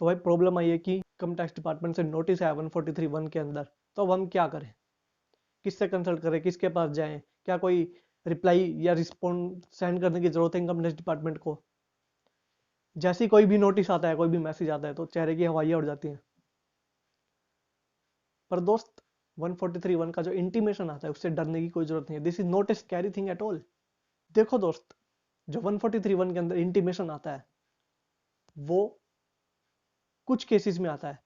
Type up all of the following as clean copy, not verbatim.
तो भाई प्रॉब्लम आई है कि इनकम टैक्स डिपार्टमेंट से नोटिस आया 143(1) के अंदर, तो अब हम क्या करें, किससे कंसल्ट करें, किसके पास जाएं, क्या कोई रिप्लाई या रिस्पॉन्ड सेंड करने की जरूरत है इनकम टैक्स डिपार्टमेंट को। जैसे ही कोई भी नोटिस आता है, कोई भी मैसेज आता है, तो चेहरे की हवाइयाँ उड़ जाती हैं। पर दोस्त 143(1) का जो इंटीमेशन आता है उससे डरने की कोई जरूरत नहीं है। This is not a scary thing at all. देखो दोस्त, जो 143(1) के अंदर इंटीमेशन आता है वो कुछ केसेस में आता है।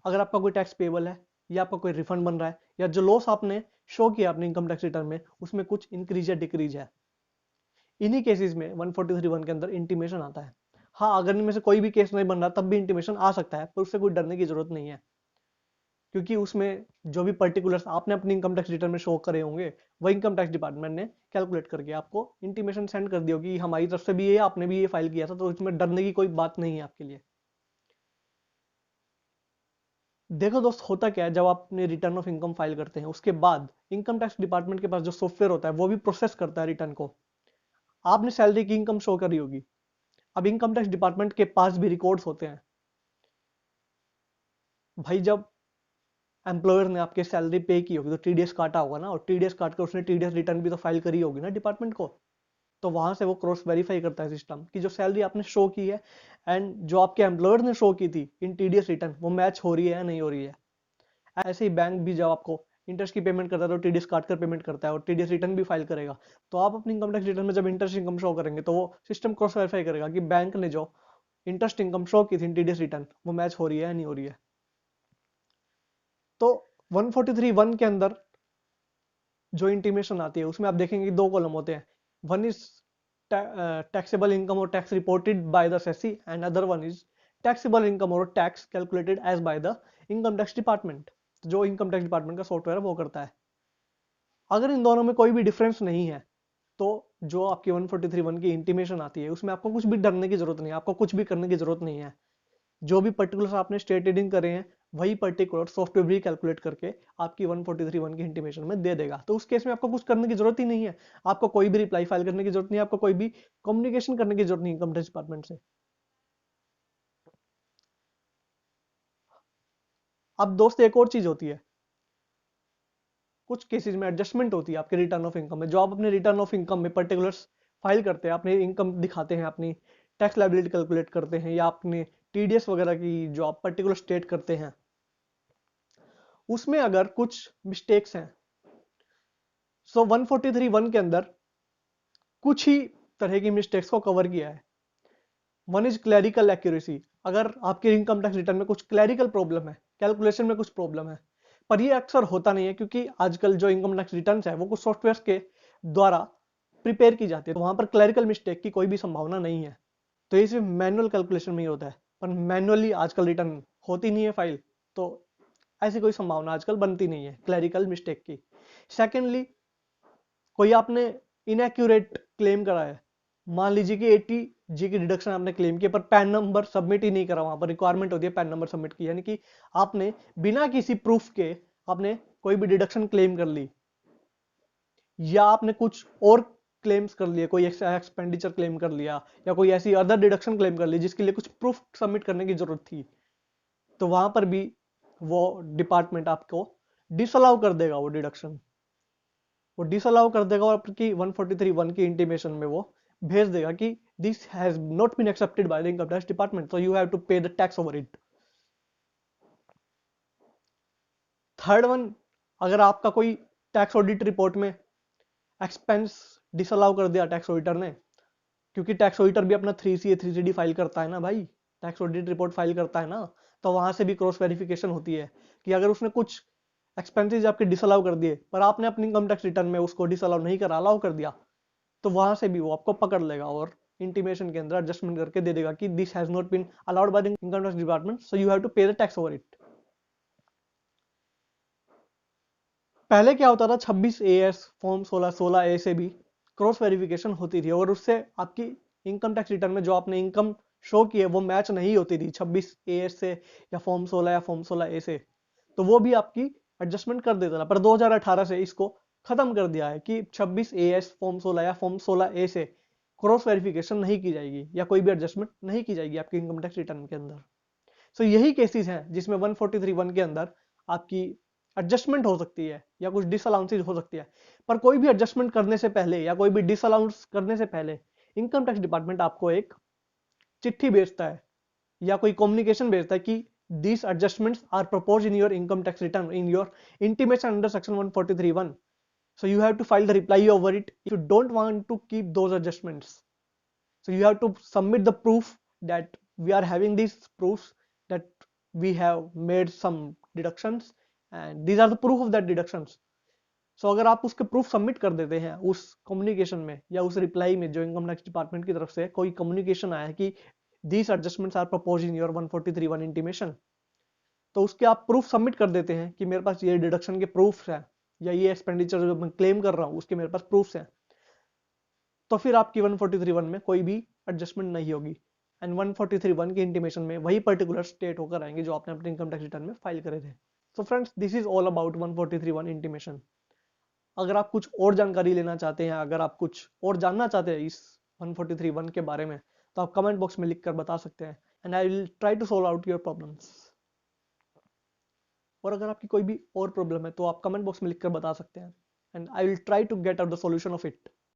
अगर आपका कोई टैक्स पेबल है या आपका कोई रिफंड बन रहा है या जो लॉस आपने शो किया अपने इनकम टैक्स रिटर्न में उसमें कुछ इंक्रीज या डिक्रीज है, इन्हीं केसेस में 143(1) के अंदर इंटीमेशन आता है। हाँ, अगर इनमें से कोई भी केस नहीं बन रहा तब भी इंटीमेशन आ सकता है, पर उससे कोई डरने की जरूरत नहीं है, क्योंकि उसमें जो भी पर्टिकुलर्स आपने अपनी इनकम टैक्स रिटर्न में शो करे होंगे वही इनकम टैक्स डिपार्टमेंट ने कैलकुलेट करके आपको इंटीमेशन सेंड कर दिया कि हमारी तरफ से भी ये आपने भी ये फाइल किया था, तो इसमें डरने की कोई बात नहीं है आपके लिए। देखो दोस्त, होता क्या है, जब आप अपने रिटर्न ऑफ इनकम फाइल करते हैं उसके बाद इनकम टैक्स डिपार्टमेंट के पास जो सॉफ्टवेयर होता है वो भी प्रोसेस करता है रिटर्न को। आपने सैलरी की इनकम शो करी होगी, अब इनकम टैक्स डिपार्टमेंट के पास भी रिकॉर्ड्स होते हैं। भाई जब एम्प्लॉयर ने आपके सैलरी पे की होगी तो टीडीएस काटा होगा ना, और टीडीएस काट कर उसने टीडीएस रिटर्न भी तो फाइल करी होगी ना डिपार्टमेंट को। तो वहां से वो क्रॉस वेरीफाई करता है सिस्टम कि जो सैलरी आपने शो की है एंड जो आपके एम्प्लॉयर ने शो की थी इन टीडीएस रिटर्न वो मैच हो रही है या नहीं हो रही है। ऐसे ही बैंक भी जब आपको इंटरेस्ट की पेमेंट करता है तो टीडीएस काट कर पेमेंट करता है और टीडीएस रिटर्न भी फाइल करेगा। तो आप अपनी इनकम टैक्स रिटर्न में जब इंटरेस्ट इनकम शो करेंगे तो वो सिस्टम क्रॉस वेरीफाई करेगा कि बैंक ने जो इंटरेस्ट इनकम शो की थी टीडीएस रिटर्न वो मैच हो रही है या नहीं हो रही है। तो 143(1) के अंदर जो इंटीमेशन आती है उसमें आप देखेंगे कि दो कॉलम होते हैं। वन इज टैक्सेबल इनकम और tax reported by the assessee, and other one is taxable income और tax calculated as by the income tax department, जो इनकम टैक्स डिपार्टमेंट का सॉफ्टवेयर है वो करता है। अगर इन दोनों में कोई भी डिफरेंस नहीं है तो जो आपकी 143(1) की इंटीमेशन आती है उसमें आपको कुछ भी डरने की जरूरत नहीं है, आपको कुछ भी करने की जरूरत नहीं है। जो भी पर्टिकुलर्स आपने स्टेटेड इन करे हैं वही पर्टिकुलर सॉफ्टवेयर भी कैलकुलेट करके आपकी 143(1) की इंटीमेशन में दे देगा। तो उस केस में आपको कुछ करने की जरूरत ही नहीं है, आपको कोई भी रिप्लाई फाइल करने की जरूरत नहीं है, आपको कोई भी कम्युनिकेशन करने की जरूरत नहीं इनकम टैक्स डिपार्टमेंट से। अब दोस्त एक और चीज होती है, कुछ केसेस में एडजस्टमेंट होती है आपके रिटर्न ऑफ इनकम में। जो आप अपने रिटर्न ऑफ इनकम में पर्टिकुलर्स फाइल करते हैं, अपनी इनकम दिखाते हैं, अपनी टैक्स लायबिलिटी कैलकुलेट करते हैं या अपने टीडीएस वगैरह की जो आप पर्टिकुलर स्टेट करते हैं, उसमें अगर कुछ मिस्टेक्स हैं, सो 143(1) के अंदर कुछ ही तरह की मिस्टेक्स को कवर किया है। One is clerical accuracy. अगर आपके इनकम टैक्स रिटर्न में कुछ क्लैरिकल प्रॉब्लम है, कैलकुलेशन में कुछ प्रॉब्लम है, पर ये अक्सर होता नहीं है क्योंकि आजकल जो इनकम टैक्स रिटर्न है वो कुछ सॉफ्टवेयर के द्वारा प्रिपेयर की जाती है, तो वहां पर क्लैरिकल मिस्टेक की कोई भी संभावना नहीं है। तो ये सिर्फ मैनुअल कैलकुलेशन में ही होता है, पर मैनुअली आजकल रिटर्न होती नहीं है फाइल, तो ऐसी कोई संभावना आजकल बनती नहीं है क्लैरिकल मिस्टेक की। सेकेंडली, कोई आपने इनएक्यूरेट क्लेम करा है, मान लीजिए कि 80G की डिडक्शन आपने क्लेम किया पर पैन नंबर सबमिट ही नहीं करा, वहां पर रिक्वायरमेंट होती है पैन नंबर सबमिट की, यानी कि आपने बिना किसी प्रूफ के आपने कोई भी डिडक्शन क्लेम कर ली या आपने कुछ और क्लेम्स कर लिए, कोई एक्सपेंडिचर क्लेम कर लिया या कोई ऐसी अदर डिडक्शन क्लेम कर ली जिसके लिए कुछ प्रूफ सबमिट करने की जरूरत थी, तो वहां पर भी वो डिपार्टमेंट आपको डिसअलाउ कर देगा, वो डिडक्शन वो डिसअलाउ कर देगा और आपकी 143(1) की इंटीमेशन में वो भेज देगा कि this has not been accepted by the income tax department, so you have to pay the tax over it. Third one, अगर आपका कोई टैक्स ऑडिट रिपोर्ट में एक्सपेंस डिसअलाउ कर दिया टैक्स ऑडिटर ने, क्योंकि टैक्स ऑडिटर भी अपना 3CA 3CD फाइल करता है ना भाई, टैक्स ऑडिट रिपोर्ट फाइल करता है ना, तो वहां से भी क्रॉस वेरिफिकेशन होती है कि अगर उसने कुछ एक्सपेंसेस आपके डिसअलाउ कर दिए पर आपने अपनी इनकम टैक्स रिटर्न में उसको डिसअलाउ नहीं करा, अलाउ कर दिया, तो वहां से भी वो आपको पकड़ लेगा और इंटीमेशन के अंदर एडजस्टमेंट करके दे देगा कि this has not been allowed by the income tax department, so you have to pay the tax over it. पहले क्या होता था, 26AS फॉर्म 16 ए से भी क्रॉस वेरिफिकेशन होती थी और उससे आपकी इनकम टैक्स रिटर्न में जो आपने इनकम शो की है वो मैच नहीं होती थी 26AS से या फॉर्म 16 या फॉर्म 16A से, तो वो भी आपकी एडजस्टमेंट कर देता था। पर 2018 से इसको खत्म कर दिया है कि 26AS फॉर्म 16 या फॉर्म 16A से क्रॉस वेरिफिकेशन नहीं की जाएगी या कोई भी एडजस्टमेंट नहीं की जाएगी आपकी इनकम टैक्स रिटर्न के अंदर। सो यही केसेस हैं जिसमें 143(1) के अंदर आपकी एडजस्टमेंट हो सकती है या कुछ डिसअलाउंसेज हो सकती है। पर कोई भी एडजस्टमेंट करने से पहले या कोई भी डिसअलाउंस करने से पहले इनकम टैक्स डिपार्टमेंट आपको एक चिट्ठी भेजता है या कोई कम्युनिकेशन भेजता है कि these adjustments are proposed in your income tax return in your intimation under section 143(1). So you have to file the reply over it if you don't want to keep those adjustments. So you have to submit the proof that we are having these proofs that we have made some deductions and these are the proof of that deductions. So अगर आप उसके proof submit कर देते हैं उस communication में या उस रिप्लाई में जो इनकम टैक्स डिपार्टमेंट की तरफ से कोई कम्युनिकेशन आया है कि these adjustments are proposed in your 143(1) intimation, तो उसके आप प्रूफ सबमिट कर देते हैं कि मेरे पास ये डिडक्शन के प्रूफ है या ये एक्सपेंडिचर जो मैं क्लेम कर रहा हूं उसके मेरे पास प्रूफ्स हैं, तो फिर आपकी 143(1) में कोई भी एडजस्टमेंट नहीं होगी एंड 143(1) के इंटीमेशन में वही पर्टिकुलर स्टेट होकर आएंगे जो आपने अपने इनकम टैक्स रिटर्न में फाइल करे थे। So friends, this is all about 143(1) intimation. अगर आप कुछ और जानकारी लेना चाहते हैं, अगर आप कुछ और जानना चाहते हैं इस 143(1) के बारे में, तो आप कमेंट बॉक्स में लिखकर बता सकते हैं and I will try to solve out your problems. और अगर आपकी कोई भी और प्रॉब्लम है तो आप कमेंट बॉक्स में लिखकर बता सकते हैं and I will try to get out the solution of it.